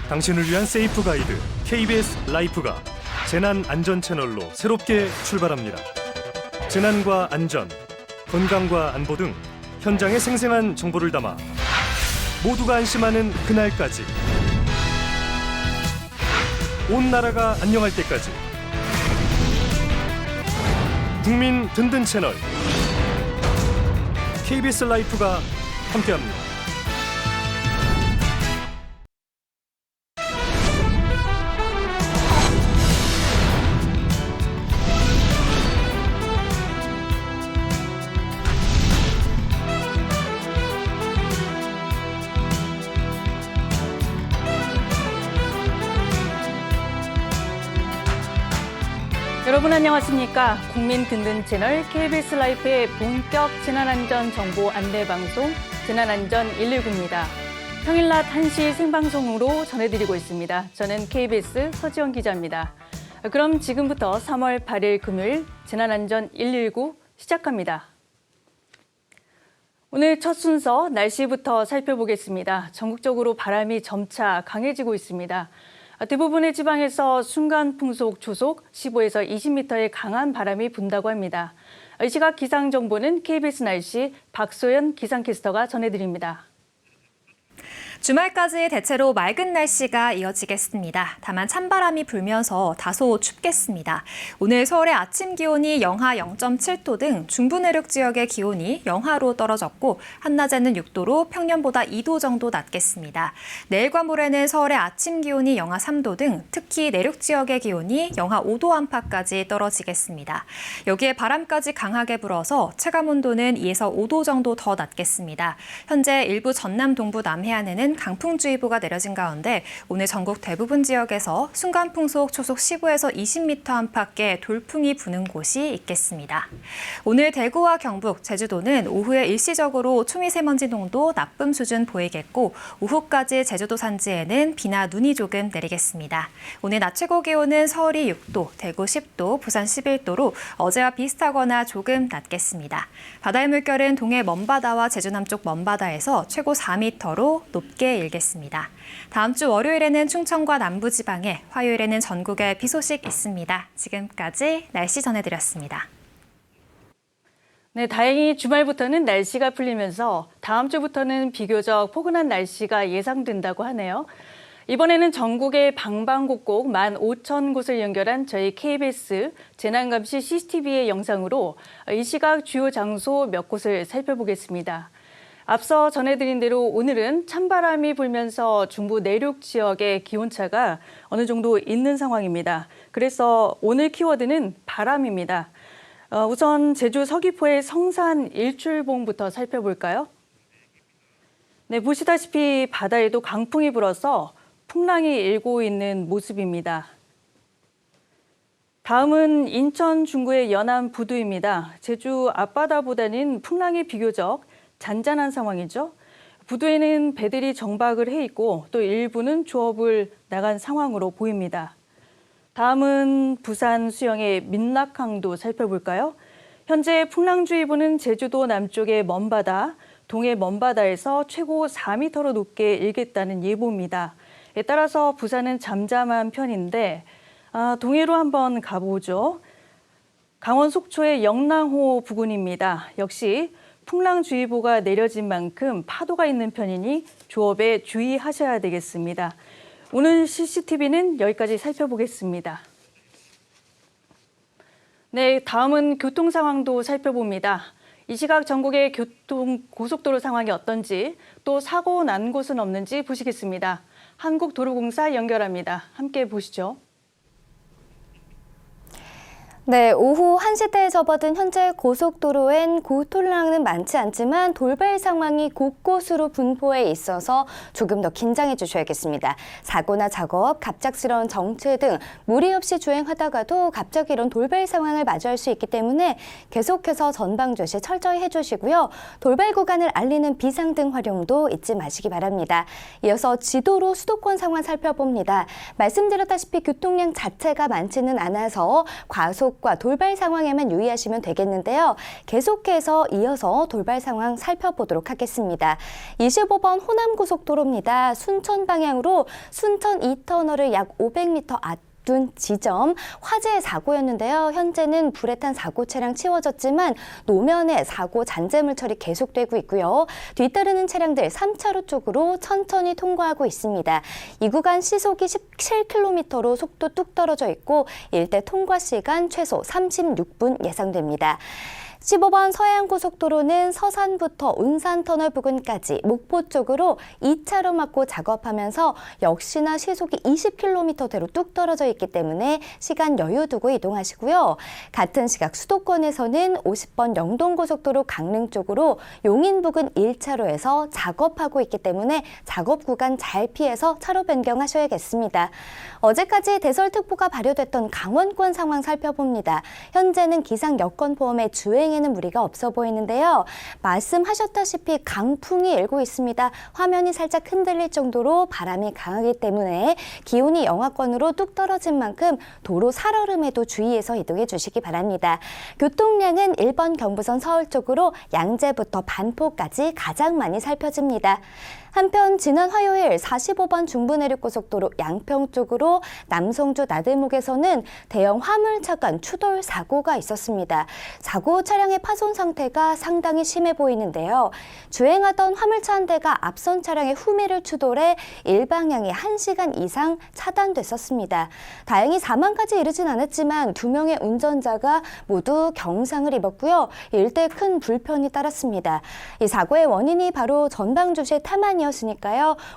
당신을 위한 세이프 가이드 KBS 라이프가 재난 안전 채널로 새롭게 출발합니다. 재난과 안전, 건강과 안보 등 현장의 생생한 정보를 담아 모두가 안심하는 그날까지, 온 나라가 안녕할 때까지 국민 든든 채널 KBS 라이프가 함께합니다. 여러분 안녕하십니까? 국민 든든 채널 KBS 라이프의 본격 재난안전 정보 안내 방송 재난안전 119입니다. 평일 낮 1시 생방송으로 전해드리고 있습니다. 저는 KBS 서지원 기자입니다. 그럼 지금부터 3월 8일 금요일 재난안전 119 시작합니다. 오늘 첫 순서 날씨부터 살펴보겠습니다. 전국적으로 바람이 점차 강해지고 있습니다. 대부분의 지방에서 순간 풍속 초속 15에서 20m의 강한 바람이 분다고 합니다. 이 시각 기상 정보는 KBS 날씨 박소연 기상캐스터가 전해드립니다. 주말까지 대체로 맑은 날씨가 이어지겠습니다. 다만 찬바람이 불면서 다소 춥겠습니다. 오늘 서울의 아침 기온이 영하 0.7도 등 중부 내륙 지역의 기온이 영하로 떨어졌고 한낮에는 6도로 평년보다 2도 정도 낮겠습니다. 내일과 모레는 서울의 아침 기온이 영하 3도 등 특히 내륙 지역의 기온이 영하 5도 안팎까지 떨어지겠습니다. 여기에 바람까지 강하게 불어서 체감온도는 2에서 5도 정도 더 낮겠습니다. 현재 일부 전남 동부 남해안에는 강풍주의보가 내려진 가운데 오늘 전국 대부분 지역에서 순간풍속 초속 15에서 20m 안팎의 돌풍이 부는 곳이 있겠습니다. 오늘 대구와 경북, 제주도는 오후에 일시적으로 초미세먼지 농도 나쁨 수준 보이겠고 오후까지 제주도 산지에는 비나 눈이 조금 내리겠습니다. 오늘 낮 최고 기온은 서울이 6도, 대구 10도, 부산 11도로 어제와 비슷하거나 조금 낮겠습니다. 바다의 물결은 동해 먼바다와 제주 남쪽 먼바다에서 최고 4m로 높게 일겠습니다. 다음 주 월요일에는 충청과 남부지방에, 화요일에는 전국에 비 소식 있습니다. 지금까지 날씨 전해드렸습니다. 네, 다행히 주말부터는 날씨가 풀리면서 다음 주부터는 비교적 포근한 날씨가 예상된다고 하네요. 이번에는 전국의 방방곡곡 15,000곳을 연결한 저희 KBS 재난감시 CCTV의 영상으로 이 시각 주요 장소 몇 곳을 살펴보겠습니다. 앞서 전해드린 대로 오늘은 찬바람이 불면서 중부 내륙 지역의 기온차가 어느 정도 있는 상황입니다. 그래서 오늘 키워드는 바람입니다. 우선 제주 서귀포의 성산 일출봉부터 살펴볼까요? 네, 보시다시피 바다에도 강풍이 불어서 풍랑이 일고 있는 모습입니다. 다음은 인천 중구의 연안 부두입니다. 제주 앞바다보다는 풍랑이 비교적 잔잔한 상황이죠. 부두에는 배들이 정박을 해 있고 또 일부는 조업을 나간 상황으로 보입니다. 다음은 부산 수영의 민락항도 살펴볼까요? 현재 풍랑주의보는 제주도 남쪽의 먼바다, 동해 먼바다에서 최고 4m로 높게 일겠다는 예보입니다. 따라서 부산은 잠잠한 편인데 동해로 한번 가보죠. 강원 속초의 영랑호 부근입니다. 역시 풍랑주의보가 내려진 만큼 파도가 있는 편이니 조업에 주의하셔야 되겠습니다. 오늘 CCTV는 여기까지 살펴보겠습니다. 네, 다음은 교통 상황도 살펴봅니다. 이 시각 전국의 고속도로 상황이 어떤지 또 사고 난 곳은 없는지 보시겠습니다. 한국도로공사 연결합니다. 함께 보시죠. 네, 오후 1시대에 접어든 현재 고속도로엔 고통량은 많지 않지만 돌발 상황이 곳곳으로 분포해 있어서 조금 더 긴장해 주셔야겠습니다. 사고나 작업, 갑작스러운 정체 등 무리 없이 주행하다가도 갑자기 이런 돌발 상황을 마주할 수 있기 때문에 계속해서 전방 주시 철저히 해주시고요. 돌발 구간을 알리는 비상등 활용도 잊지 마시기 바랍니다. 이어서 지도로 수도권 상황 살펴봅니다. 말씀드렸다시피 교통량 자체가 많지는 않아서 과속 고속과 돌발 상황에만 유의하시면 되겠는데요. 계속해서 이어서 돌발 상황 살펴보도록 하겠습니다. 25번 호남고속도로입니다. 순천 방향으로 순천 2터널을 약 500m 앞둔 지점 화재 사고였는데요. 현재는 불에 탄 사고 차량 치워졌지만 노면에 사고 잔재물 처리 계속되고 있고요. 뒤따르는 차량들 3차로 쪽으로 천천히 통과하고 있습니다. 이 구간 시속이 17km로 속도 뚝 떨어져 있고 일대 통과 시간 최소 36분 예상됩니다. 15번 서해안고속도로는 서산부터 운산터널 부근까지 목포 쪽으로 2차로 막고 작업하면서 역시나 시속이 20km대로 뚝 떨어져 있기 때문에 시간 여유 두고 이동하시고요. 같은 시각 수도권에서는 50번 영동고속도로 강릉 쪽으로 용인 부근 1차로에서 작업하고 있기 때문에 작업 구간 잘 피해서 차로 변경하셔야겠습니다. 어제까지 대설특보가 발효됐던 강원권 상황 살펴봅니다. 현재는 기상 여건 포함해 주행에는 무리가 없어 보이는데요. 말씀하셨다시피 강풍이 일고 있습니다. 화면이 살짝 흔들릴 정도로 바람이 강하기 때문에 기온이 영하권으로 뚝 떨어진 만큼 도로 살얼음에도 주의해서 이동해 주시기 바랍니다. 교통량은 1번 경부선 서울 쪽으로 양재부터 반포까지 가장 많이 살펴집니다. 한편 지난 화요일 45번 중부내륙고속도로 양평 쪽으로 남성주 나들목에서는 대형 화물차 간 추돌 사고가 있었습니다. 사고 차량의 파손 상태가 상당히 심해 보이는데요. 주행하던 화물차 한 대가 앞선 차량의 후미를 추돌해 일방향이 1시간 이상 차단됐었습니다. 다행히 사망까지 이르진 않았지만 2명의 운전자가 모두 경상을 입었고요. 일대 큰 불편이 따랐습니다. 이 사고의 원인이 바로 전방주시 태만이었으니까요.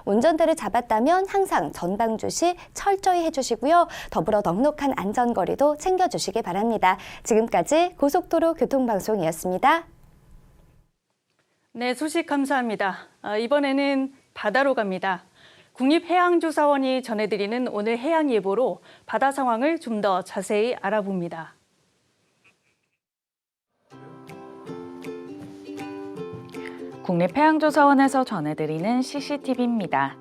운전대를 잡았다면 항상 전방주시 철저히 해주시고요. 더불어 넉넉한 안전거리도 챙겨주시기 바랍니다. 지금까지 고속도로 교통방송이었습니다. 네, 소식 감사합니다. 이번에는 바다로 갑니다. 국립해양조사원이 전해드리는 오늘 해양예보로 바다 상황을 좀 더 자세히 알아봅니다. 국립해양조사원에서 전해드리는 CCTV입니다.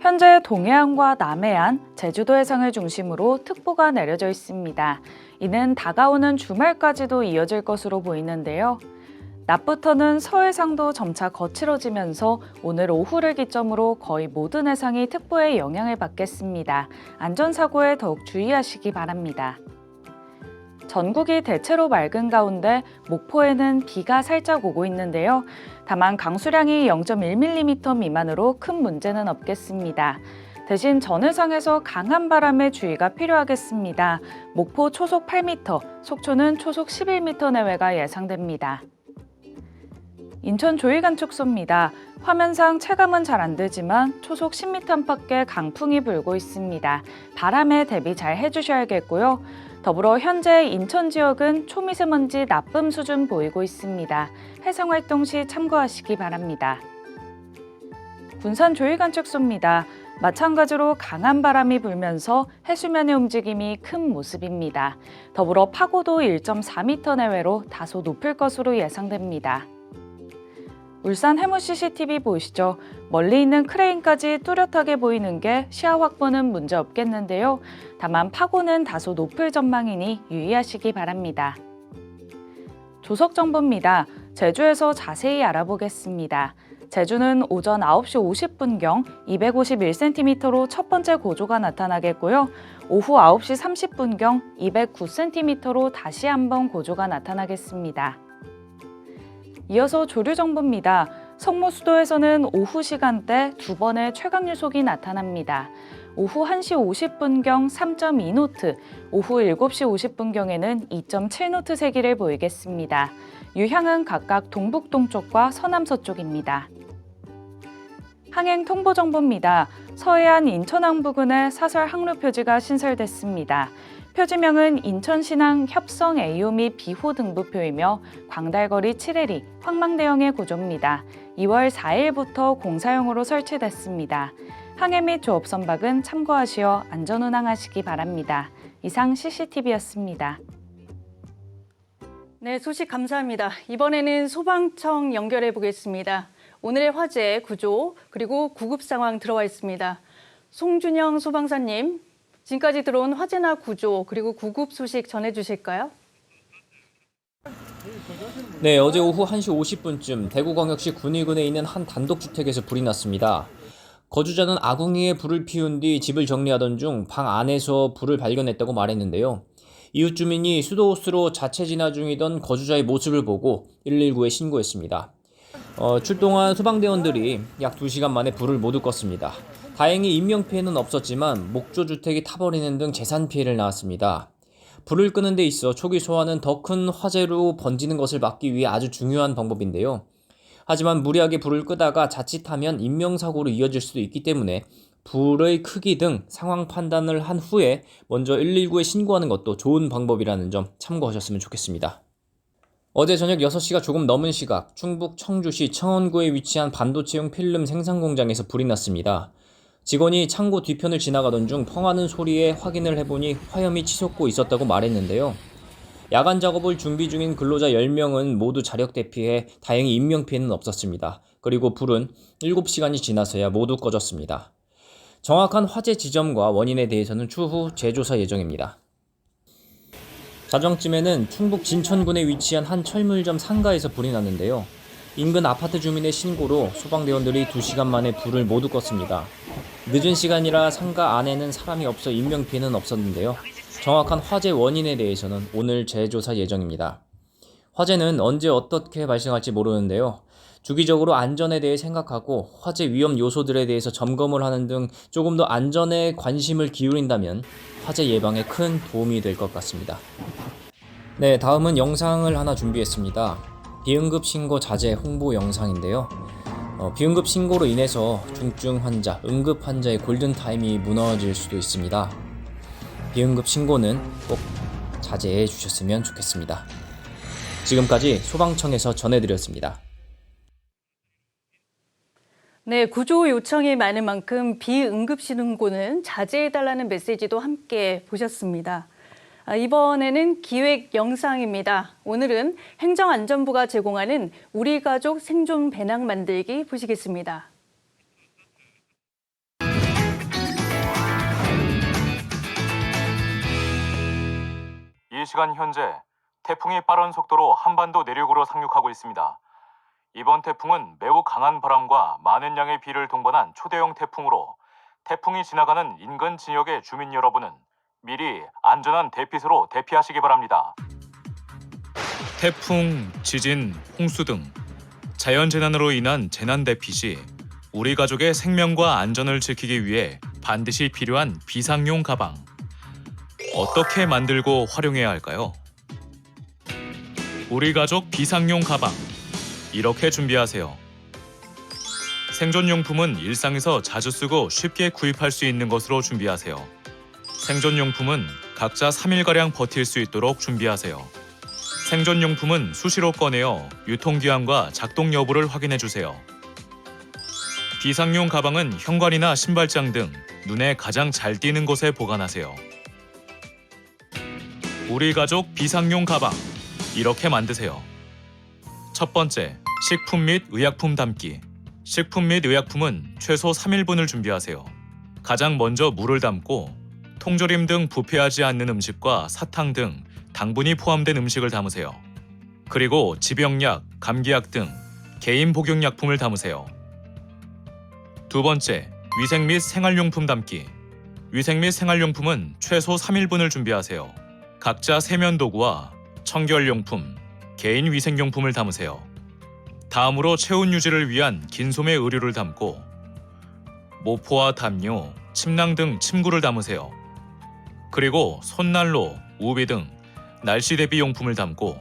현재 동해안과 남해안, 제주도 해상을 중심으로 특보가 내려져 있습니다. 이는 다가오는 주말까지도 이어질 것으로 보이는데요. 낮부터는 서해상도 점차 거칠어지면서 오늘 오후를 기점으로 거의 모든 해상이 특보의 영향을 받겠습니다. 안전사고에 더욱 주의하시기 바랍니다. 전국이 대체로 맑은 가운데 목포에는 비가 살짝 오고 있는데요. 다만 강수량이 0.1mm 미만으로 큰 문제는 없겠습니다. 대신 전해상에서 강한 바람에 주의가 필요하겠습니다. 목포 초속 8m, 속초는 초속 11m 내외가 예상됩니다. 인천 조이간축소입니다. 화면상 체감은 잘 안 되지만 초속 10m 안팎의 강풍이 불고 있습니다. 바람에 대비 잘 해주셔야겠고요. 더불어 현재 인천 지역은 초미세먼지 나쁨 수준 보이고 있습니다. 해상활동 시 참고하시기 바랍니다. 군산 조이간축소입니다. 마찬가지로 강한 바람이 불면서 해수면의 움직임이 큰 모습입니다. 더불어 파고도 1.4m 내외로 다소 높을 것으로 예상됩니다. 울산 해무 CCTV 보이시죠? 멀리 있는 크레인까지 뚜렷하게 보이는 게 시야 확보는 문제 없겠는데요. 다만 파고는 다소 높을 전망이니 유의하시기 바랍니다. 조석 정보입니다. 제주에서 자세히 알아보겠습니다. 제주는 오전 9시 50분경 251cm로 첫 번째 고조가 나타나겠고요. 오후 9시 30분경 209cm로 다시 한번 고조가 나타나겠습니다. 이어서 조류 정보입니다. 성모수도에서는 오후 시간대 2번의 최강유속이 나타납니다. 오후 1시 50분경 3.2노트, 오후 7시 50분경에는 2.7노트 세기를 보이겠습니다. 유향은 각각 동북동쪽과 서남서쪽입니다. 항행 통보 정보입니다. 서해안 인천항 부근에 사설 항로 표지가 신설됐습니다. 표지명은 인천신항 협성 A호 및 B호 등부표이며 광달거리 7L이 황망대형의 구조입니다. 2월 4일부터 공사용으로 설치됐습니다. 항해 및 조업 선박은 참고하시어 안전운항하시기 바랍니다. 이상 CCTV였습니다. 네, 소식 감사합니다. 이번에는 소방청 연결해 보겠습니다. 오늘의 화재, 구조, 그리고 구급 상황 들어와 있습니다. 송준영 소방사님, 지금까지 들어온 화재나 구조 그리고 구급 소식 전해주실까요? 네, 어제 오후 1시 50분쯤 대구광역시 군위군에 있는 한 단독주택에서 불이 났습니다. 거주자는 아궁이에 불을 피운 뒤 집을 정리하던 중 방 안에서 불을 발견했다고 말했는데요. 이웃 주민이 수도호스로 자체 진화 중이던 거주자의 모습을 보고 119에 신고했습니다. 출동한 소방대원들이 약 2시간 만에 불을 모두 껐습니다. 다행히 인명피해는 없었지만 목조주택이 타버리는 등 재산 피해를 낳았습니다. 불을 끄는 데 있어 초기 소화는 더 큰 화재로 번지는 것을 막기 위해 아주 중요한 방법인데요. 하지만 무리하게 불을 끄다가 자칫하면 인명사고로 이어질 수도 있기 때문에 불의 크기 등 상황 판단을 한 후에 먼저 119에 신고하는 것도 좋은 방법이라는 점 참고하셨으면 좋겠습니다. 어제 저녁 6시가 조금 넘은 시각 충북 청주시 청원구에 위치한 반도체용 필름 생산 공장에서 불이 났습니다. 직원이 창고 뒤편을 지나가던 중 펑하는 소리에 확인을 해보니 화염이 치솟고 있었다고 말했는데요. 야간 작업을 준비 중인 근로자 10명은 모두 자력 대피해 다행히 인명피해는 없었습니다. 그리고 불은 7시간이 지나서야 모두 꺼졌습니다. 정확한 화재 지점과 원인에 대해서는 추후 재조사 예정입니다. 자정쯤에는 충북 진천군에 위치한 한 철물점 상가에서 불이 났는데요. 인근 아파트 주민의 신고로 소방대원들이 2시간 만에 불을 모두 껐습니다. 늦은 시간이라 상가 안에는 사람이 없어 인명피해는 없었는데요. 정확한 화재 원인에 대해서는 오늘 재조사 예정입니다. 화재는 언제 어떻게 발생할지 모르는데요. 주기적으로 안전에 대해 생각하고 화재 위험 요소들에 대해서 점검을 하는 등 조금 더 안전에 관심을 기울인다면 화재 예방에 큰 도움이 될 것 같습니다. 네, 다음은 영상을 하나 준비했습니다. 비응급 신고 자제 홍보 영상인데요. 비응급 신고로 인해서 중증 환자, 응급 환자의 골든타임이 무너질 수도 있습니다. 비응급 신고는 꼭 자제해 주셨으면 좋겠습니다. 지금까지 소방청에서 전해드렸습니다. 네, 구조 요청이 많은 만큼 비응급 신고는 자제해달라는 메시지도 함께 보셨습니다. 이번에는 기획 영상입니다. 오늘은 행정안전부가 제공하는 우리 가족 생존 배낭 만들기 보시겠습니다. 이 시간 현재 태풍이 빠른 속도로 한반도 내륙으로 상륙하고 있습니다. 이번 태풍은 매우 강한 바람과 많은 양의 비를 동반한 초대형 태풍으로 태풍이 지나가는 인근 지역의 주민 여러분은 미리 안전한 대피소로 대피하시기 바랍니다. 태풍, 지진, 홍수 등 자연재난으로 인한 재난 대피 시 우리 가족의 생명과 안전을 지키기 위해 반드시 필요한 비상용 가방. 어떻게 만들고 활용해야 할까요? 우리 가족 비상용 가방. 이렇게 준비하세요. 생존용품은 일상에서 자주 쓰고 쉽게 구입할 수 있는 것으로 준비하세요. 생존용품은 각자 3일가량 버틸 수 있도록 준비하세요. 생존용품은 수시로 꺼내어 유통기한과 작동 여부를 확인해주세요. 비상용 가방은 현관이나 신발장 등 눈에 가장 잘 띄는 곳에 보관하세요. 우리 가족 비상용 가방. 이렇게 만드세요. 첫 번째, 식품 및 의약품 담기. 식품 및 의약품은 최소 3일분을 준비하세요. 가장 먼저 물을 담고 통조림 등 부패하지 않는 음식과 사탕 등 당분이 포함된 음식을 담으세요. 그리고 지병약, 감기약 등 개인 복용약품을 담으세요. 두 번째, 위생 및 생활용품 담기. 위생 및 생활용품은 최소 3일분을 준비하세요. 각자 세면도구와 청결용품, 개인 위생용품을 담으세요. 다음으로 체온 유지를 위한 긴소매 의류를 담고 모포와 담요, 침낭 등 침구를 담으세요. 그리고 손난로, 우비 등 날씨 대비 용품을 담고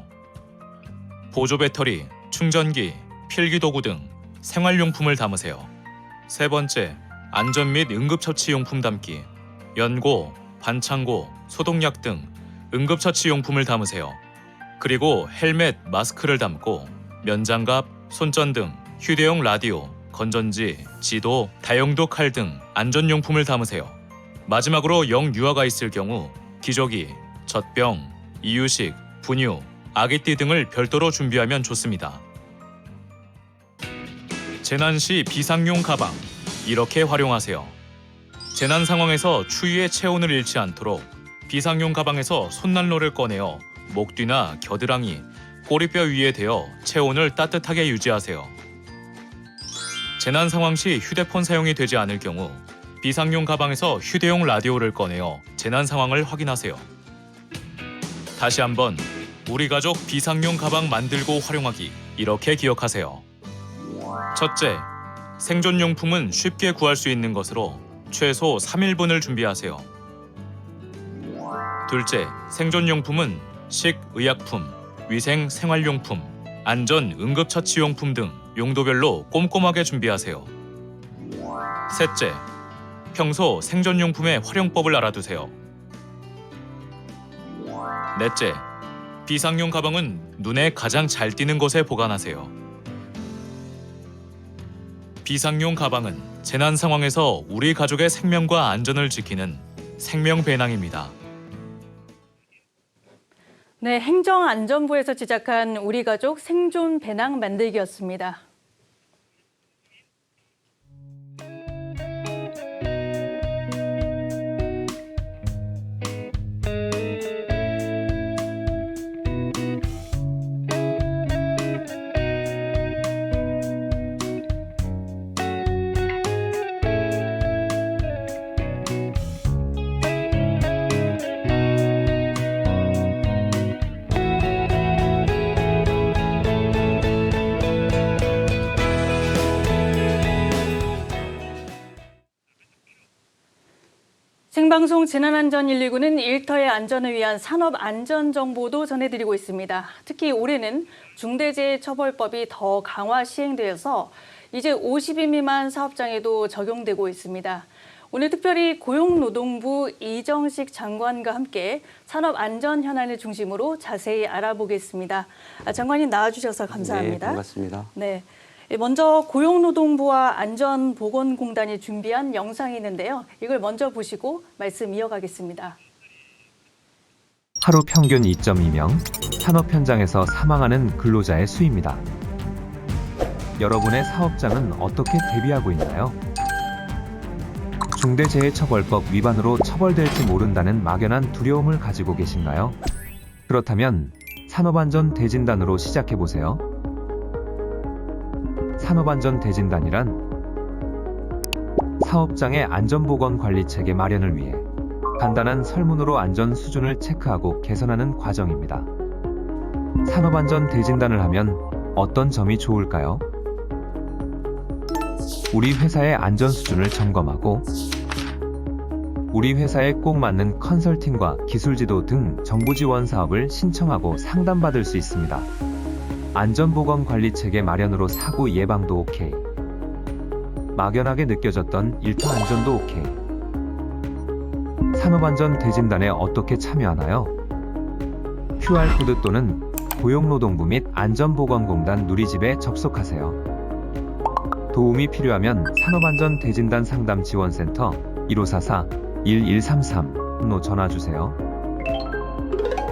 보조 배터리, 충전기, 필기도구 등 생활용품을 담으세요. 세 번째, 안전 및 응급처치용품 담기. 연고, 반창고, 소독약 등 응급처치용품을 담으세요. 그리고 헬멧, 마스크를 담고 면장갑, 손전 등 휴대용 라디오, 건전지, 지도, 다용도 칼 등 안전용품을 담으세요. 마지막으로 영유아가 있을 경우 기저귀, 젖병, 이유식, 분유, 아기띠 등을 별도로 준비하면 좋습니다. 재난 시 비상용 가방. 이렇게 활용하세요. 재난 상황에서 추위에 체온을 잃지 않도록 비상용 가방에서 손난로를 꺼내어 목 뒤나 겨드랑이, 꼬리뼈 위에 대어 체온을 따뜻하게 유지하세요. 재난 상황 시 휴대폰 사용이 되지 않을 경우 비상용 가방에서 휴대용 라디오를 꺼내어 재난 상황을 확인하세요. 다시 한번 우리 가족 비상용 가방 만들고 활용하기, 이렇게 기억하세요. 첫째, 생존용품은 쉽게 구할 수 있는 것으로 최소 3일분을 준비하세요. 둘째, 생존용품은 식의약품, 위생 생활용품, 안전 응급처치용품 등 용도별로 꼼꼼하게 준비하세요. 셋째, 평소 생존용품의 활용법을 알아두세요. 넷째, 비상용 가방은 눈에 가장 잘 띄는 곳에 보관하세요. 비상용 가방은 재난 상황에서 우리 가족의 생명과 안전을 지키는 생명배낭입니다. 네, 행정안전부에서 제작한 우리 가족 생존 배낭 만들기였습니다. 생방송 재난안전 119는 일터의 안전을 위한 산업안전정보도 전해드리고 있습니다. 특히 올해는 중대재해처벌법이 더 강화 시행되어서 이제 50인 미만 사업장에도 적용되고 있습니다. 오늘 특별히 고용노동부 이정식 장관과 함께 산업안전 현안을 중심으로 자세히 알아보겠습니다. 장관님 나와주셔서 감사합니다. 네, 반갑습니다. 네. 먼저 고용노동부와 안전보건공단이 준비한 영상이 있는데요. 이걸 먼저 보시고 말씀 이어가겠습니다. 하루 평균 2.2명, 산업 현장에서 사망하는 근로자의 수입니다. 여러분의 사업장은 어떻게 대비하고 있나요? 중대재해처벌법 위반으로 처벌될지 모른다는 막연한 두려움을 가지고 계신가요? 그렇다면 산업안전 대진단으로 시작해보세요. 산업안전 대진단이란 사업장의 안전보건관리체계 마련을 위해 간단한 설문으로 안전 수준을 체크하고 개선하는 과정입니다. 산업안전 대진단을 하면 어떤 점이 좋을까요? 우리 회사의 안전 수준을 점검하고 우리 회사에 꼭 맞는 컨설팅과 기술지도 등 정부 지원 사업을 신청하고 상담받을 수 있습니다. 안전보건관리체계 마련으로 사고 예방도 오케이. 막연하게 느껴졌던 일터 안전도 오케이. 산업안전 대진단에 어떻게 참여하나요? QR코드 또는 고용노동부 및 안전보건공단 누리집에 접속하세요. 도움이 필요하면 산업안전 대진단 상담 지원센터 1544-1133로 전화주세요.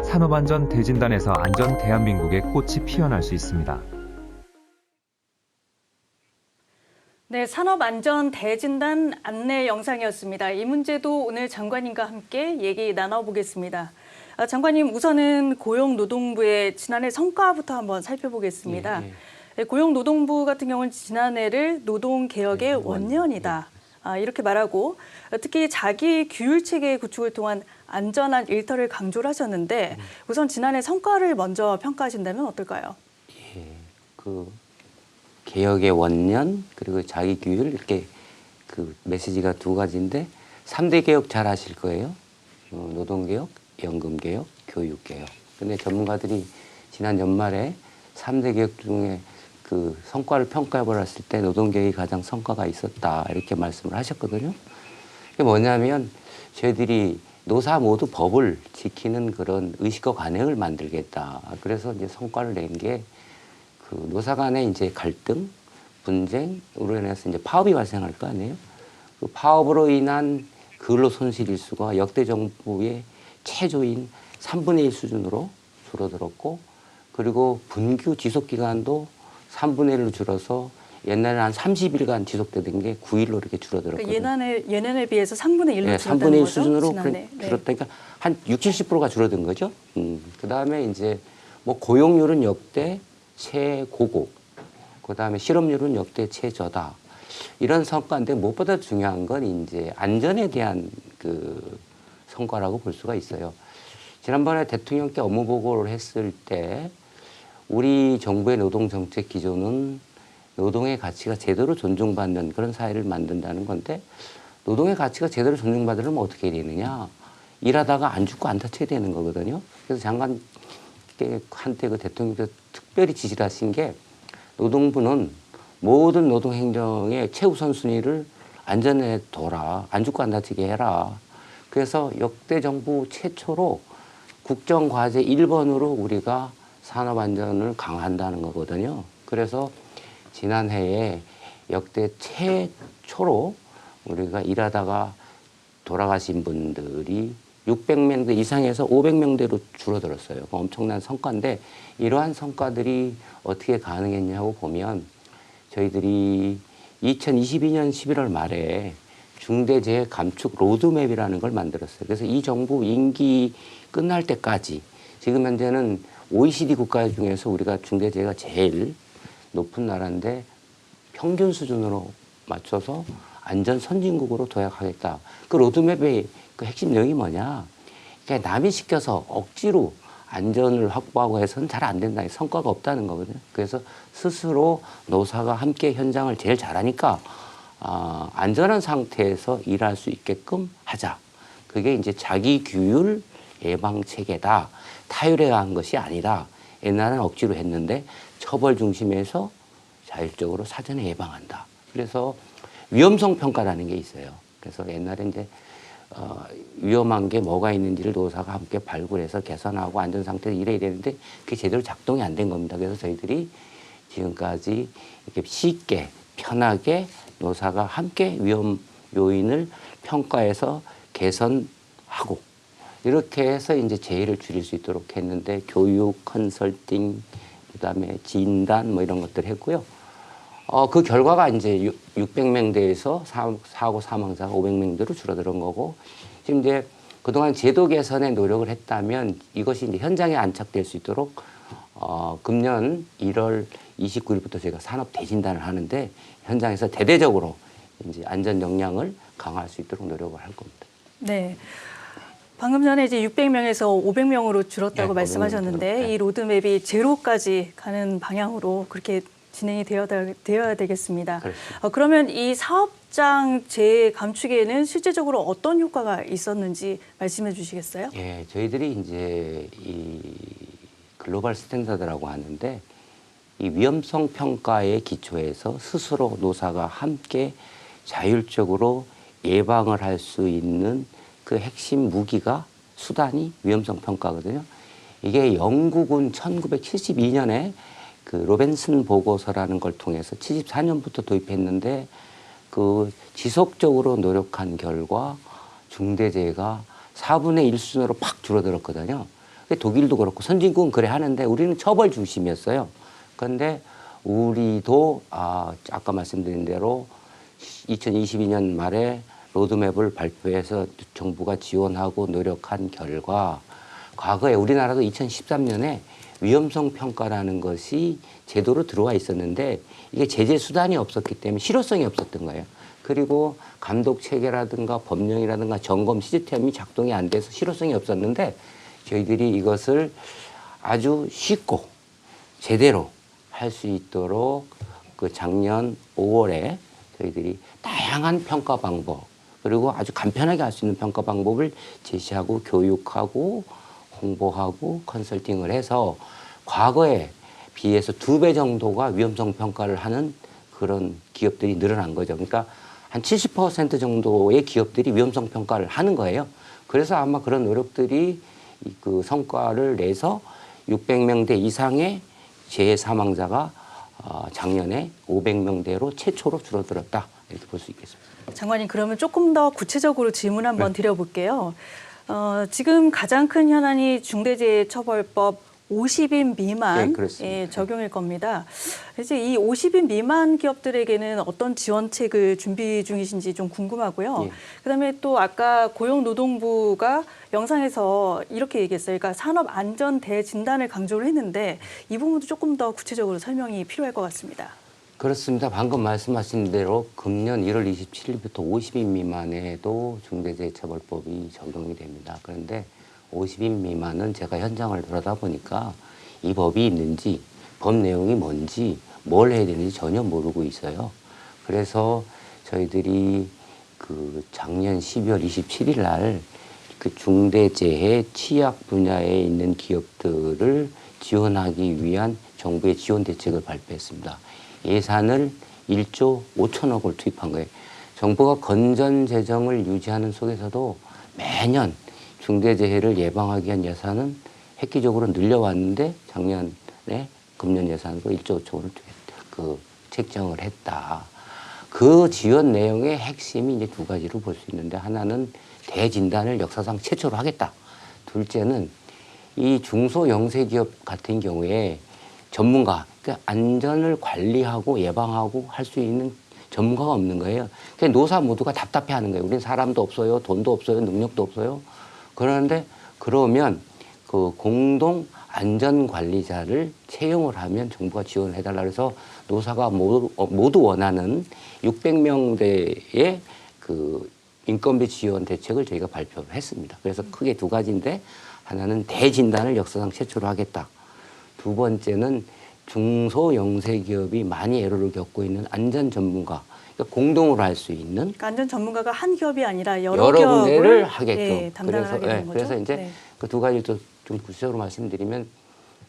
산업안전 대진단에서 안전 대한민국의 꽃이 피어날 수 있습니다. 네, 산업안전 대진단 안내 영상이었습니다. 이 문제도 오늘 장관님과 함께 얘기 나눠보겠습니다. 장관님, 우선은 고용노동부의 지난해 성과부터 한번 살펴보겠습니다. 고용노동부 같은 경우는 지난해를 노동개혁의 원년이다. 이렇게 말하고 특히 자기 규율체계 구축을 통한 안전한 일터를 강조를 하셨는데 우선 지난해 성과를 먼저 평가하신다면 어떨까요? 예, 개혁의 원년 그리고 자기 규율 이렇게 메시지가 두 가지인데 3대 개혁 잘 하실 거예요. 노동개혁, 연금개혁, 교육개혁. 근데 전문가들이 지난 연말에 3대 개혁 중에 성과를 평가해 보았을 때 노동개혁이 가장 성과가 있었다 이렇게 말씀을 하셨거든요. 그게 뭐냐면 저희들이 노사 모두 법을 지키는 그런 의식과 관행을 만들겠다. 그래서 이제 성과를 낸 게 노사 간의 이제 갈등, 분쟁으로 인해서 이제 파업이 발생할 거 아니에요. 그 파업으로 인한 근로 손실 일수가 역대 정부의 최저인 3분의 1 수준으로 줄어들었고, 그리고 분규 지속 기간도 3분의 1로 줄어서 옛날에 한 30일간 지속되던 게 9일로 이렇게 줄어들었거든요. 그러니까 예년에 비해서 3분의 1로 네, 줄었다는 3분의 1 거죠? 수준으로 지난해. 네. 줄었다니까 한 60, 70%가 줄어든 거죠. 그다음에 이제 뭐 고용률은 역대 최고고, 그다음에 실업률은 역대 최저다. 이런 성과인데 무엇보다 중요한 건 이제 안전에 대한 그 성과라고 볼 수가 있어요. 지난번에 대통령께 업무 보고를 했을 때 우리 정부의 노동 정책 기조는 노동의 가치가 제대로 존중받는 그런 사회를 만든다는 건데, 노동의 가치가 제대로 존중받으려면 어떻게 해야 되느냐? 일하다가 안 죽고 안 다쳐야 되는 거거든요. 그래서 장관께 한때 그 대통령께서 특별히 지시를 하신 게, 노동부는 모든 노동 행정의 최우선 순위를 안전에 둬라. 안 죽고 안 다치게 해라. 그래서 역대 정부 최초로 국정과제 1번으로 우리가 산업안전을 강화한다는 거거든요. 그래서 지난해에 역대 최초로 우리가 일하다가 돌아가신 분들이 600명대 이상에서 500명대로 줄어들었어요. 엄청난 성과인데, 이러한 성과들이 어떻게 가능했냐고 보면, 저희들이 2022년 11월 말에 중대재해 감축 로드맵이라는 걸 만들었어요. 그래서 이 정부 임기 끝날 때까지, 지금 현재는 OECD 국가 중에서 우리가 중대재해가 제일 높은 나라인데 평균 수준으로 맞춰서 안전 선진국으로 도약하겠다. 그 로드맵의 그 핵심 내용이 뭐냐? 그러니까 남이 시켜서 억지로 안전을 확보하고 해서는 잘 안 된다. 성과가 없다는 거거든요. 그래서 스스로 노사가 함께 현장을 제일 잘하니까 안전한 상태에서 일할 수 있게끔 하자. 그게 이제 자기 규율 예방 체계다. 타율에 의한 것이 아니다. 옛날에는 억지로 했는데 처벌 중심에서 자율적으로 사전에 예방한다. 그래서 위험성 평가라는 게 있어요. 그래서 옛날에 이제 위험한 게 뭐가 있는지를 노사가 함께 발굴해서 개선하고 안전 상태에서 일해야 되는데 그게 제대로 작동이 안 된 겁니다. 그래서 저희들이 지금까지 이렇게 쉽게 편하게 노사가 함께 위험 요인을 평가해서 개선하고, 이렇게 해서 이제 재해를 줄일 수 있도록 했는데, 교육, 컨설팅, 그다음에 진단 뭐 이런 것들 했고요. 그 결과가 이제 600명대에서 사고 사망자가 500명대로 줄어드는 거고, 지금 이제 그동안 제도 개선에 노력을 했다면 이것이 이제 현장에 안착될 수 있도록 금년 1월 29일부터 저희가 산업 대진단을 하는데, 현장에서 대대적으로 이제 안전 역량을 강화할 수 있도록 노력을 할 겁니다. 네. 방금 전에 이제 600명에서 500명으로 줄었다고 네, 말씀하셨는데, 500명. 네. 이 로드맵이 제로까지 가는 방향으로 그렇게 진행이 되어야 되겠습니다. 그러면 이 사업장 재해 감축에는 실제적으로 어떤 효과가 있었는지 말씀해 주시겠어요? 예, 저희들이 이제 이 글로벌 스탠다드라고 하는데, 이 위험성 평가의 기초에서 스스로 노사가 함께 자율적으로 예방을 할 수 있는 그 핵심 무기가, 수단이 위험성 평가거든요. 이게 영국은 1972년에 그 로벤슨 보고서라는 걸 통해서 74년부터 도입했는데, 그 지속적으로 노력한 결과 중대재해가 4분의 1 수준으로 팍 줄어들었거든요. 독일도 그렇고 선진국은 그래 하는데 우리는 처벌 중심이었어요. 그런데 우리도 아까 말씀드린 대로 2022년 말에 로드맵을 발표해서 정부가 지원하고 노력한 결과, 과거에 우리나라도 2013년에 위험성 평가라는 것이 제도로 들어와 있었는데 이게 제재 수단이 없었기 때문에 실효성이 없었던 거예요. 그리고 감독 체계라든가 법령이라든가 점검 시스템이 작동이 안 돼서 실효성이 없었는데, 저희들이 이것을 아주 쉽고 제대로 할 수 있도록 그 작년 5월에 저희들이 다양한 평가 방법, 그리고 아주 간편하게 할 수 있는 평가 방법을 제시하고 교육하고 홍보하고 컨설팅을 해서 과거에 비해서 2배 정도가 위험성 평가를 하는 그런 기업들이 늘어난 거죠. 그러니까 한 70% 정도의 기업들이 위험성 평가를 하는 거예요. 그래서 아마 그런 노력들이 그 성과를 내서 600명대 이상의 재해 사망자가 작년에 500명대로 최초로 줄어들었다, 이렇게 볼 수 있겠습니다. 장관님, 그러면 조금 더 구체적으로 질문 한번 드려볼게요. 지금 가장 큰 현안이 중대재해처벌법 50인 미만 네, 그렇습니다. 예, 적용일 겁니다. 이제 이 50인 미만 기업들에게는 어떤 지원책을 준비 중이신지 좀 궁금하고요. 예. 그다음에 또 아까 고용노동부가 영상에서 이렇게 얘기했어요. 그러니까 산업안전대진단을 강조를 했는데 이 부분도 조금 더 구체적으로 설명이 필요할 것 같습니다. 그렇습니다. 방금 말씀하신 대로 금년 1월 27일부터 50인 미만에도 중대재해처벌법이 적용이 됩니다. 그런데 50인 미만은 제가 현장을 돌아다 보니까 이 법이 있는지, 법 내용이 뭔지, 뭘 해야 되는지 전혀 모르고 있어요. 그래서 저희들이 그 작년 12월 27일 날 그 중대재해 취약 분야에 있는 기업들을 지원하기 위한 정부의 지원 대책을 발표했습니다. 예산을 1조 5천억을 투입한 거예요. 정부가 건전 재정을 유지하는 속에서도 매년 중대재해를 예방하기 위한 예산은 획기적으로 늘려왔는데 작년에 금년 예산으로 1조 5천억을 책정을 했다. 그 지원 내용의 핵심이 이제 두 가지로 볼 수 있는데 하나는 대진단을 역사상 최초로 하겠다. 둘째는 이 중소영세기업 같은 경우에 전문가, 그러니까 안전을 관리하고 예방하고 할 수 있는 전문가가 없는 거예요. 그러니까 노사 모두가 답답해하는 거예요. 우린 사람도 없어요, 돈도 없어요, 능력도 없어요. 그런데 그러면 그 공동 안전관리자를 채용을 하면 정부가 지원을 해달라 그래서 노사가 모두 원하는 600명대의 그 인건비 지원 대책을 저희가 발표를 했습니다. 그래서 크게 두 가지인데 하나는 대진단을 역사상 최초로 하겠다. 두 번째는 중소영세기업이 많이 애로를 겪고 있는 안전 전문가, 그러니까 공동으로 할 수 있는 그러니까 안전 전문가가 한 기업이 아니라 여러 군데를 기업을 하게끔. 예, 담당을 하게 되는 거죠. 그래서 이제 네. 그 두 가지도 좀 구체적으로 말씀드리면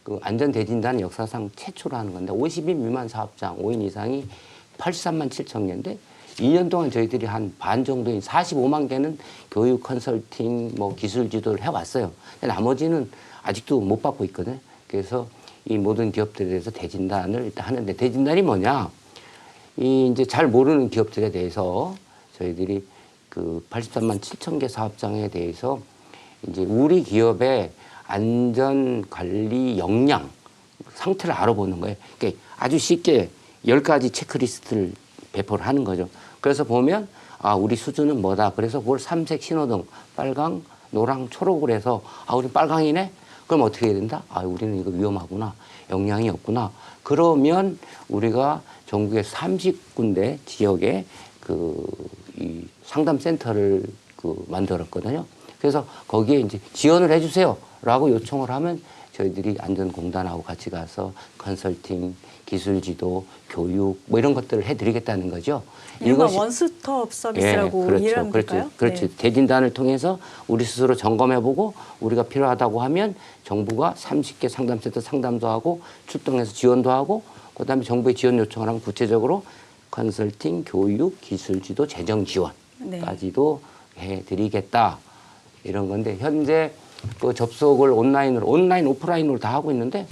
그 안전 대진단은 역사상 최초로 하는 건데 50인 미만 사업장 5인 이상이 83만 7천 개인데 2년 동안 저희들이 한 반 정도인 45만 개는 교육 컨설팅, 뭐 기술 지도를 해왔어요. 근데 나머지는 아직도 못 받고 있거든요. 그래서 이 모든 기업들에 대해서 대진단을 일단 하는데 대진단이 뭐냐? 이 이제 잘 모르는 기업들에 대해서 저희들이 그 83만 7천 개 사업장에 대해서 이제 우리 기업의 안전 관리 역량 상태를 알아보는 거예요. 그러니까 아주 쉽게 10가지 체크리스트를 배포를 하는 거죠. 그래서 보면 아 우리 수준은 뭐다. 그래서 그걸 3색 신호등 빨강, 노랑, 초록을 해서 아 우리 빨강이네. 그럼 어떻게 해야 된다? 아 우리는 이거 위험하구나. 역량이 없구나. 그러면 우리가 전국의 30군데 지역에 이 상담센터를 만들었거든요. 그래서 거기에 이제 지원을 해주세요라고 요청을 하면 저희들이 안전공단하고 같이 가서 컨설팅, 기술 지도, 교육 뭐 이런 것들을 해드리겠다는 거죠. 이건 원스톱 서비스라고 그렇죠, 이해를 하면 그렇죠, 될까요? 그렇죠. 네. 대진단을 통해서 우리 스스로 점검해보고 우리가 필요하다고 하면 정부가 30개 상담센터 상담도 하고 출동해서 지원도 하고 그다음에 정부의 지원 요청을 하면 구체적으로 컨설팅, 교육, 기술 지도, 재정 지원까지도 해드리겠다. 이런 건데 현재 그 접속을 온라인, 오프라인으로 다 하고 있는데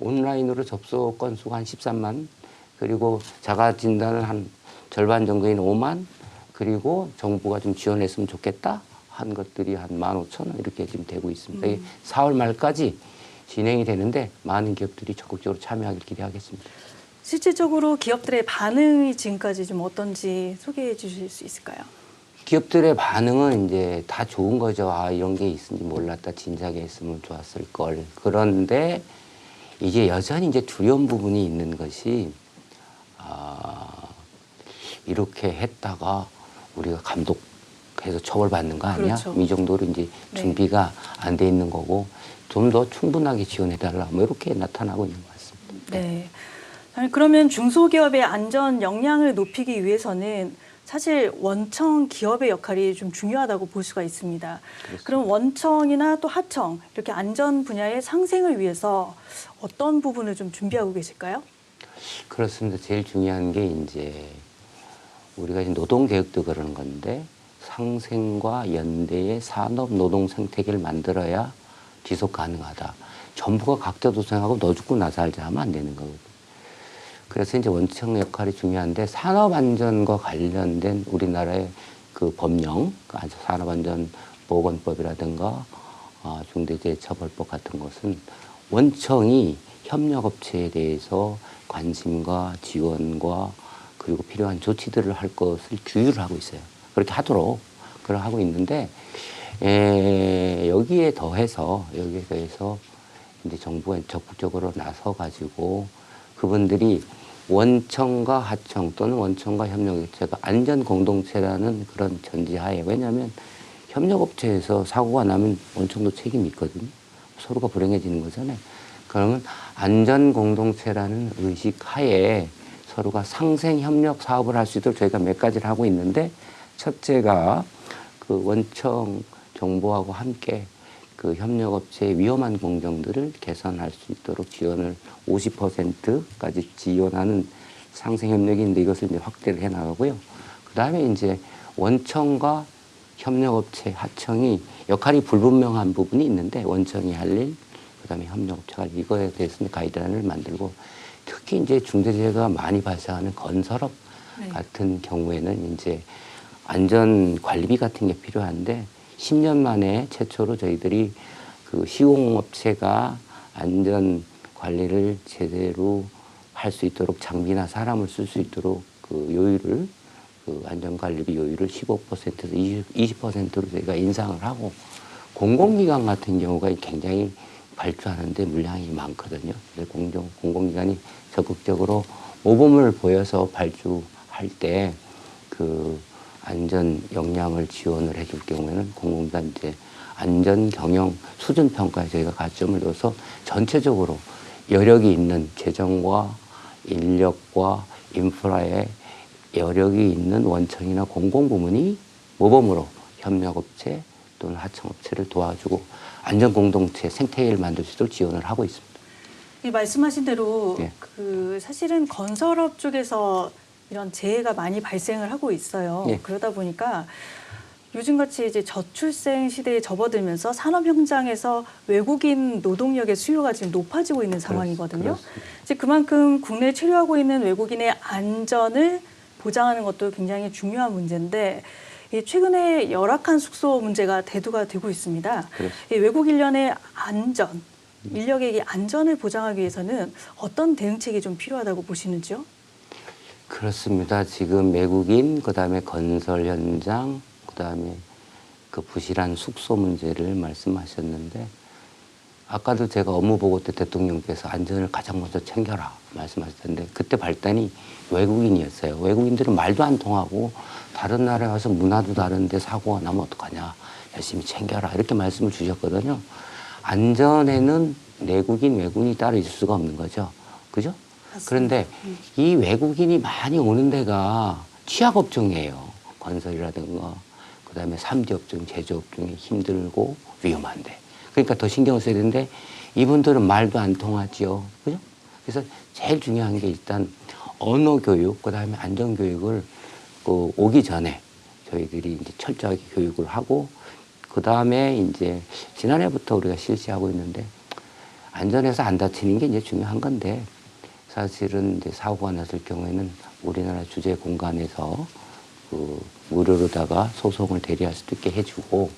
온라인으로 접속 건수가 한 13만 그리고 자가 진단을 한 절반 정도인 5만 그리고 정부가 좀 지원했으면 좋겠다 한 것들이 한 15,000원 이렇게 지금 되고 있습니다. 이게 4월 말까지 진행이 되는데 많은 기업들이 적극적으로 참여하길 기대하겠습니다. 실질적으로 기업들의 반응이 지금까지 좀 어떤지 소개해 주실 수 있을까요? 기업들의 반응은 이제 다 좋은 거죠. 아, 이런 게 있는지 몰랐다. 진작에 했으면 좋았을 걸. 그런데 이게 여전히 이제 두려운 부분이 있는 것이 이렇게 했다가 우리가 감독해서 처벌받는 거 아니야? 그렇죠. 이 정도로 이제 준비가 안 돼 있는 거고 좀 더 충분하게 지원해달라. 뭐 이렇게 나타나고 있는 것 같습니다. 네. 아니, 그러면 중소기업의 안전 역량을 높이기 위해서는 사실 원청 기업의 역할이 좀 중요하다고 볼 수가 있습니다. 그렇습니다. 그럼 원청이나 또 하청 이렇게 안전 분야의 상생을 위해서 어떤 부분을 좀 준비하고 계실까요? 그렇습니다. 제일 중요한 게 이제 우리가 이제 노동개혁도 그러는 건데 상생과 연대의 산업 노동 생태계를 만들어야 지속 가능하다. 전부가 각자 도생하고 너 죽고 나 살자 하면 안 되는 거거든요. 그래서 이제 원청 역할이 중요한데 산업안전과 관련된 우리나라의 그 법령, 산업안전보건법이라든가 중대재해처벌법 같은 것은 원청이 협력업체에 대해서 관심과 지원과 그리고 필요한 조치들을 할 것을 규율을 하고 있어요. 그렇게 하도록 그걸 하고 있는데 여기에 더해서 이제 정부가 적극적으로 나서 가지고 그분들이 원청과 하청 또는 원청과 협력업체가 안전 공동체라는 그런 전제하에, 왜냐하면 협력업체에서 사고가 나면 원청도 책임이 있거든요. 서로가 불행해지는 거잖아요. 그러면 안전 공동체라는 의식 하에 서로가 상생 협력 사업을 할 수 있도록 저희가 몇 가지를 하고 있는데, 첫째가 그 원청 정보하고 함께 그 협력업체의 위험한 공정들을 개선할 수 있도록 지원을 50%까지 지원하는 상생 협력인데, 이것을 이제 확대를 해 나가고요. 그 다음에 이제 원청과 협력업체, 하청이 역할이 불분명한 부분이 있는데, 원청이 할 일, 그 다음에 협력업체가 할 일, 이거에 대해서 가이드라인을 만들고, 특히 이제 중대재해가 많이 발생하는 건설업 같은 경우에는 이제 안전관리비 같은 게 필요한데, 10년 만에 최초로 저희들이 그 시공업체가 안전관리를 제대로 할 수 있도록 장비나 사람을 쓸 수 있도록 그 요율을, 그 안전관리비 요율을 15%에서 20%로 저희가 인상을 하고, 공공기관 같은 경우가 굉장히 발주하는데 물량이 많거든요. 공공기관이 적극적으로 모범을 보여서 발주할 때 그 안전 역량을 지원을 해줄 경우에는 공공기관 이제 안전 경영 수준 평가에 저희가 가점을 둬서 전체적으로 여력이 있는 재정과 인력과 인프라에 여력이 있는 원청이나 공공부문이 모범으로 협력업체 또는 하청업체를 도와주고 안전 공동체 생태계를 만들 수 있도록 지원을 하고 있습니다. 이 말씀하신 대로 예. 그 사실은 건설업 쪽에서 이런 재해가 많이 발생을 하고 있어요. 예. 그러다 보니까 요즘같이 이제 저출생 시대에 접어들면서 산업 현장에서 외국인 노동력의 수요가 지금 높아지고 있는 상황이거든요. 그렇습니다. 이제 그만큼 국내에 체류하고 있는 외국인의 안전을 보장하는 것도 굉장히 중요한 문제인데, 최근에 열악한 숙소 문제가 대두가 되고 있습니다. 이 외국 인력의 안전, 인력의 안전을 보장하기 위해서는 어떤 대응책이 좀 필요하다고 보시는지요? 그렇습니다. 지금 외국인, 그다음에 건설 현장, 그다음에 그 부실한 숙소 문제를 말씀하셨는데, 아까도 제가 업무 보고 때 대통령께서 안전을 가장 먼저 챙겨라 말씀하셨는데, 그때 발단이 외국인이었어요. 외국인들은 말도 안 통하고 다른 나라에 와서 문화도 다른데 사고가 나면 어떡하냐, 열심히 챙겨라, 이렇게 말씀을 주셨거든요. 안전에는 내국인, 외국인이 따로 있을 수가 없는 거죠. 그죠? 맞습니다. 그런데 이 외국인이 많이 오는 데가 취약업종이에요. 건설이라든가 그다음에 3D 업종, 제조업종이 힘들고 위험한데. 그러니까 더 신경을 써야 되는데, 이분들은 말도 안 통하죠. 그죠? 그래서 제일 중요한 게 일단 언어 교육, 그다음에 안전 교육을 그 오기 전에 저희들이 이제 철저하게 교육을 하고, 그다음에 이제 지난해부터 우리가 실시하고 있는데, 안전해서 안 다치는 게 이제 중요한 건데, 사실은 이제 사고가 났을 경우에는 우리나라 주재 공간에서 그 무료로다가 소송을 대리할 수도 있게 해주고,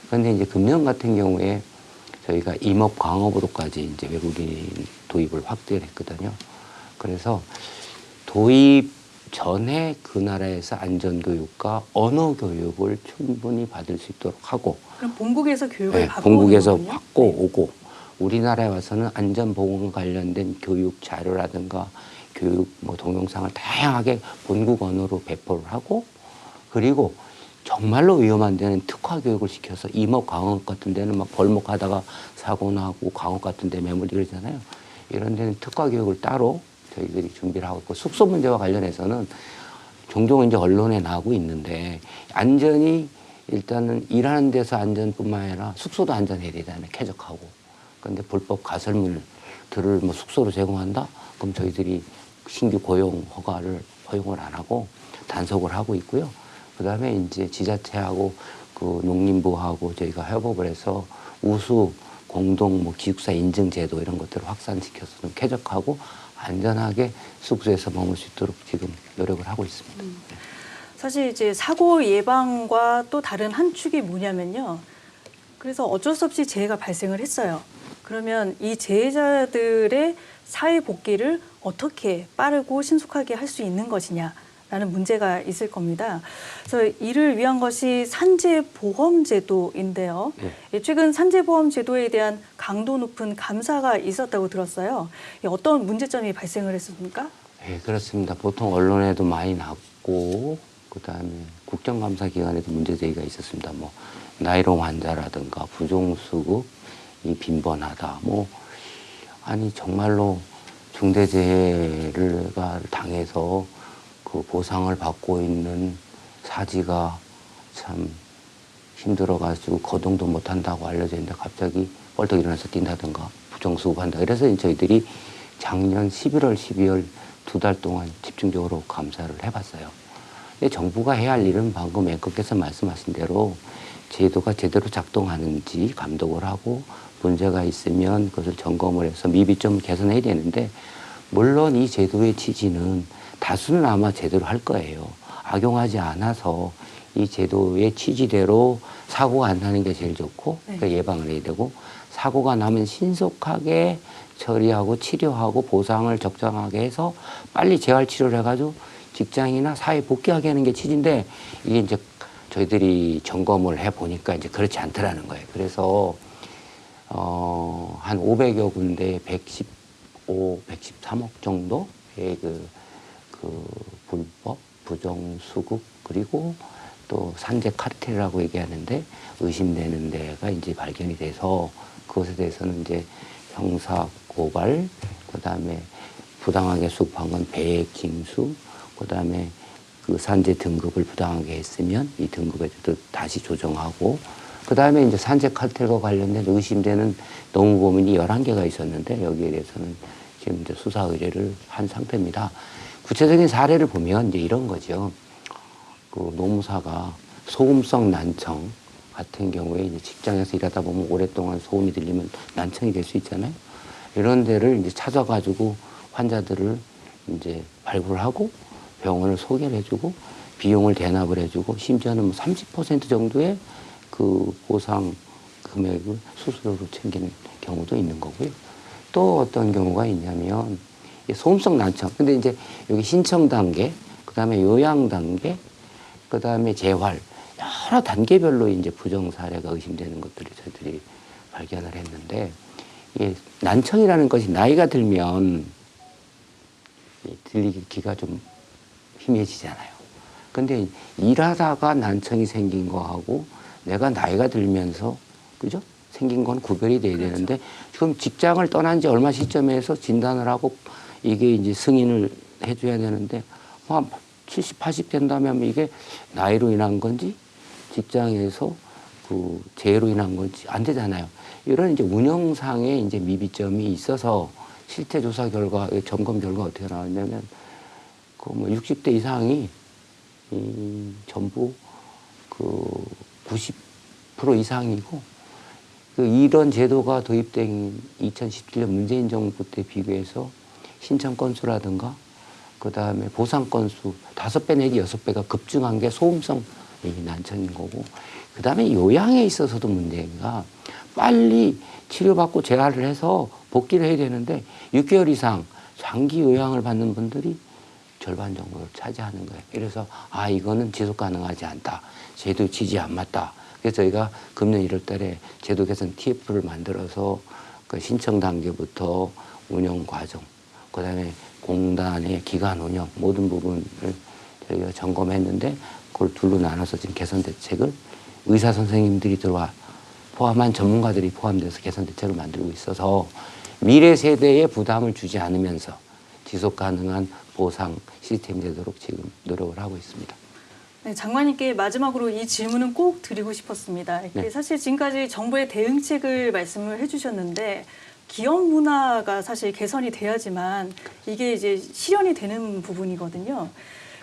그런데 이제 금년 같은 경우에 저희가 임업 강업으로까지 이제 외국인 도입을 확대를 했거든요. 그래서 도입 전에 그 나라에서 안전 교육과 언어 교육을 충분히 받을 수 있도록 하고, 그럼 본국에서 교육을 받고 본국에서 오는 거군요? 받고 오고, 우리나라에 와서는 안전보건 관련된 교육 자료라든가 교육 동영상을 다양하게 본국 언어로 배포를 하고, 그리고 정말로 위험한 데는 특화 교육을 시켜서 임업 강업 같은 데는 막 벌목하다가 사고 나고, 강업 같은 데 매몰이 그러잖아요. 이런 데는 특화 교육을 따로 저희들이 준비를 하고 있고, 숙소 문제와 관련해서는 종종 이제 언론에 나오고 있는데, 안전이 일단은 일하는 데서 안전뿐만 아니라 숙소도 안전해야 되잖아요. 쾌적하고. 그런데 불법 가설물들을 숙소로 제공한다? 그럼 저희들이 신규 고용 허용을 안 하고 단속을 하고 있고요. 그 다음에 이제 지자체하고 그 농림부하고 저희가 협업을 해서 우수 공동 기숙사 인증 제도 이런 것들을 확산시켜서 좀 쾌적하고 안전하게 숙소에서 머물 수 있도록 지금 노력을 하고 있습니다. 사실 이제 사고 예방과 또 다른 한 축이 뭐냐면요. 그래서 어쩔 수 없이 재해가 발생을 했어요. 그러면 이 재해자들의 사회 복귀를 어떻게 빠르고 신속하게 할 수 있는 것이냐라는 문제가 있을 겁니다. 그래서 이를 위한 것이 산재보험제도인데요. 최근 산재보험제도에 대한 강도 높은 감사가 있었다고 들었어요. 어떤 문제점이 발생을 했습니까? 네, 그렇습니다. 보통 언론에도 많이 났고 그다음에 국정감사기관에도 문제제기가 있었습니다. 뭐 나이롱 환자라든가 부종수급 이 빈번하다. 뭐 아니 정말로 중대재해를 당해서 그 보상을 받고 있는 사지가 참 힘들어가지고 거동도 못한다고 알려져 있는데 갑자기 벌떡 일어나서 뛴다든가 부정수급한다. 그래서 저희들이 작년 11월, 12월 2달 동안 집중적으로 감사를 해봤어요. 근데 정부가 해야 할 일은 방금 앵커께서 말씀하신 대로 제도가 제대로 작동하는지 감독을 하고 문제가 있으면 그것을 점검을 해서 미비점을 개선해야 되는데 물론 이 제도의 취지는 다수는 아마 제대로 할 거예요. 악용하지 않아서 이 제도의 취지대로 사고가 안 나는 게 제일 좋고 그러니까 예방을 해야 되고 사고가 나면 신속하게 처리하고 치료하고 보상을 적정하게 해서 빨리 재활 치료를 해가지고 직장이나 사회 복귀하게 하는 게 취지인데 이게 이제 저희들이 점검을 해보니까 이제 그렇지 않더라는 거예요. 그래서 한 500여 군데 113억 정도의 그 불법 부정수급 그리고 또 산재 카르텔이라고 얘기하는데 의심되는 데가 이제 발견이 돼서 그것에 대해서는 이제 형사 고발, 그다음에 부당하게 수급한 건 배액 징수, 그다음에 그 산재 등급을 부당하게 했으면 이 등급에 또 다시 조정하고, 그다음에 이제 산재 카르텔과 관련된 의심되는 노무범인이 11개가 있었는데 여기에 대해서는 지금 이제 수사 의뢰를 한 상태입니다. 구체적인 사례를 보면 이제 이런 거죠. 그 노무사가 소음성 난청 같은 경우에 이제 직장에서 일하다 보면 오랫동안 소음이 들리면 난청이 될 수 있잖아요. 이런 데를 이제 찾아가지고 환자들을 이제 발굴하고 병원을 소개를 해주고 비용을 대납을 해주고 심지어는 뭐 30% 정도의 그 보상 금액을 수수료로 챙기는 경우도 있는 거고요. 또 어떤 경우가 있냐면 소음성 난청. 근데 이제 여기 신청 단계, 그 다음에 요양 단계, 그 다음에 재활 여러 단계별로 이제 부정 사례가 의심되는 것들을 저희들이 발견을 했는데 이게 난청이라는 것이 나이가 들면 들리기가 좀 희미해지잖아요. 근데 일하다가 난청이 생긴 거하고 내가 나이가 들면서 그죠? 생긴 건 구별이 돼야 되는데 지금 직장을 떠난 지 얼마 시점에서 진단을 하고 이게 이제 승인을 해줘야 되는데 한 70, 80 된다면 이게 나이로 인한 건지 직장에서 그 재해로 인한 건지 안 되잖아요. 이런 이제 운영상의 이제 미비점이 있어서 실태 조사 결과, 점검 결과 어떻게 나왔냐면 그 뭐 60대 이상이 전부 그 90% 이상이고 그 이런 제도가 도입된 2017년 문재인 정부 때 비교해서 신청 건수라든가 그 다음에 보상 건수 5배 내지 6배가 급증한 게 소음성 난청인 거고 그 다음에 요양에 있어서도 문제가 빨리 치료받고 재활을 해서 복귀를 해야 되는데 6개월 이상 장기 요양을 받는 분들이 절반 정도를 차지하는 거예요. 그래서 이거는 지속 가능하지 않다. 제도 취지 안 맞다. 그래서 저희가 금년 1월 달에 제도 개선 TF를 만들어서 그 신청 단계부터 운영 과정, 그 다음에 공단의 기간 운영 모든 부분을 저희가 점검했는데 그걸 둘로 나눠서 지금 개선 대책을 의사 선생님들이 들어와 포함한 전문가들이 포함돼서 개선 대책을 만들고 있어서 미래 세대에 부담을 주지 않으면서 지속 가능한 보상 시스템이 되도록 지금 노력을 하고 있습니다. 네, 장관님께 마지막으로 이 질문은 꼭 드리고 싶었습니다. 네. 사실 지금까지 정부의 대응책을 말씀을 해주셨는데 기업 문화가 사실 개선이 돼야지만 이게 이제 실현이 되는 부분이거든요.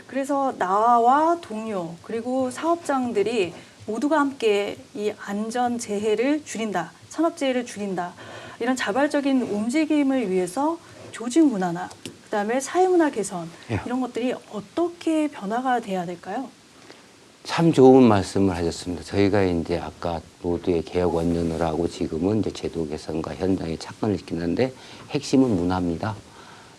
그래서 나와 동료 그리고 사업장들이 모두가 함께 이 안전 재해를 줄인다, 산업 재해를 줄인다 이런 자발적인 움직임을 위해서 조직 문화나 그다음에 사회 문화 개선 이런 것들이 어떻게 변화가 돼야 될까요? 참 좋은 말씀을 하셨습니다. 저희가 이제 아까 모두의 개혁 원년을 하고 지금은 이제 제도 개선과 현장에 착안을 시키는데 핵심은 문화입니다.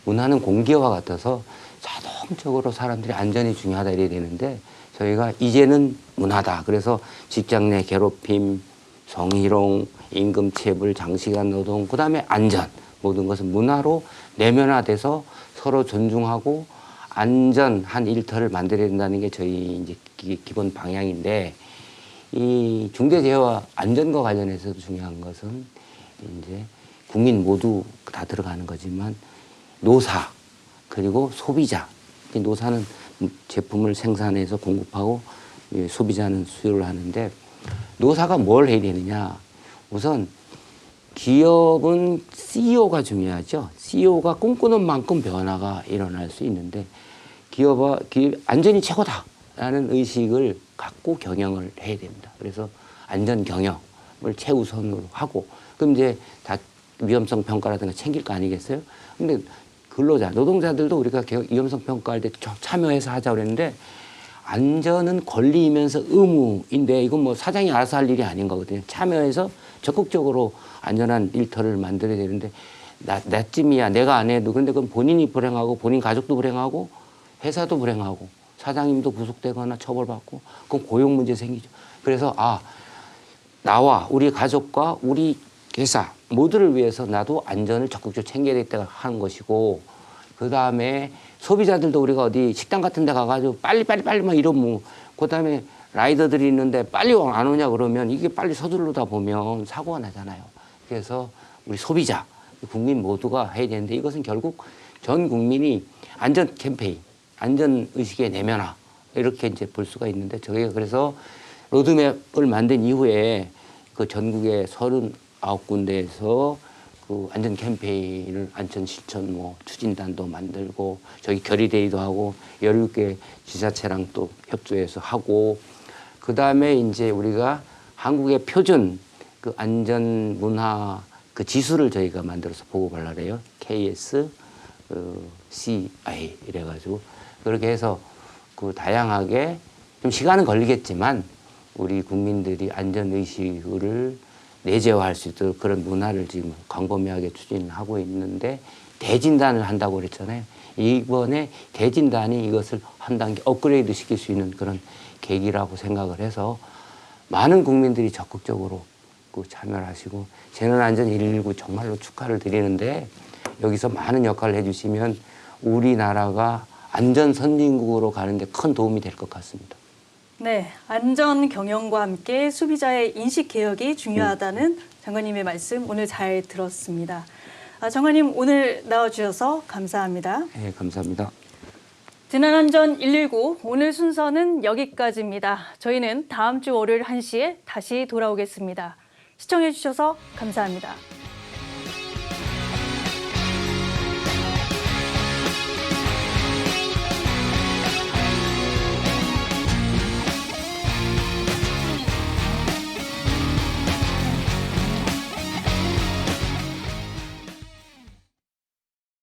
문화는 공기와 같아서 자동적으로 사람들이 안전이 중요하다 이래야 되는데 저희가 이제는 문화다. 그래서 직장 내 괴롭힘, 성희롱, 임금체불, 장시간 노동, 그다음에 안전 모든 것은 문화로 내면화돼서 서로 존중하고 안전한 일터를 만들어야 된다는 게 저희 이제 기본 방향인데 이 중대재해와 안전과 관련해서도 중요한 것은 이제 국민 모두 다 들어가는 거지만 노사 그리고 소비자. 노사는 제품을 생산해서 공급하고 소비자는 수요를 하는데 노사가 뭘 해야 되느냐. 우선 기업은 CEO가 중요하죠. CEO가 꿈꾸는 만큼 변화가 일어날 수 있는데 기업 안전이 최고다라는 의식을 갖고 경영을 해야 됩니다. 그래서 안전 경영을 최우선으로 하고 그럼 이제 다 위험성 평가라든가 챙길 거 아니겠어요? 근데 근로자, 노동자들도 우리가 위험성 평가할 때 참여해서 하자고 그랬는데 안전은 권리이면서 의무인데 이건 뭐 사장이 알아서 할 일이 아닌 거거든요. 참여해서 적극적으로 안전한 일터를 만들어야 되는데 나쯤이야 내가 안 해도 그런데 그건 본인이 불행하고 본인 가족도 불행하고 회사도 불행하고 사장님도 구속되거나 처벌받고 그건 고용 문제 생기죠. 그래서 나와 우리 가족과 우리 회사 모두를 위해서 나도 안전을 적극적으로 챙겨야 되겠다 하는 것이고 그다음에 소비자들도 우리가 어디 식당 같은 데 가가지고 빨리 막 이러면 그다음에 라이더들이 있는데 빨리 안 오냐 그러면 이게 빨리 서두르다 보면 사고가 나잖아요. 그래서 우리 소비자, 국민 모두가 해야 되는데 이것은 결국 전 국민이 안전 캠페인, 안전 의식의 내면화 이렇게 이제 볼 수가 있는데 저희가 그래서 로드맵을 만든 이후에 그 전국의 39군데에서 그 안전 캠페인을 안전 실천 추진단도 만들고 저희 결의대회도 하고 16개 지자체랑 또 협조해서 하고 그다음에 이제 우리가 한국의 표준 그 안전 문화 그 지수를 저희가 만들어서 보고하려고 그래요. KS CI 이래가지고 그렇게 해서 그 다양하게 좀 시간은 걸리겠지만 우리 국민들이 안전 의식을 내재화할 수 있도록 그런 문화를 지금 광범위하게 추진하고 있는데 대진단을 한다고 그랬잖아요. 이번에 대진단이 이것을 한 단계 업그레이드 시킬 수 있는 그런 계기라고 생각을 해서 많은 국민들이 적극적으로 참여를 하시고 재난안전 119 정말로 축하를 드리는데 여기서 많은 역할을 해주시면 우리나라가 안전 선진국으로 가는데 큰 도움이 될 것 같습니다. 네, 안전 경영과 함께 소비자의 인식 개혁이 중요하다는 장관님의 말씀 오늘 잘 들었습니다. 장관님 오늘 나와주셔서 감사합니다. 네, 감사합니다. 재난안전 119 오늘 순서는 여기까지입니다. 저희는 다음 주 월요일 1시에 다시 돌아오겠습니다. 시청해 주셔서 감사합니다.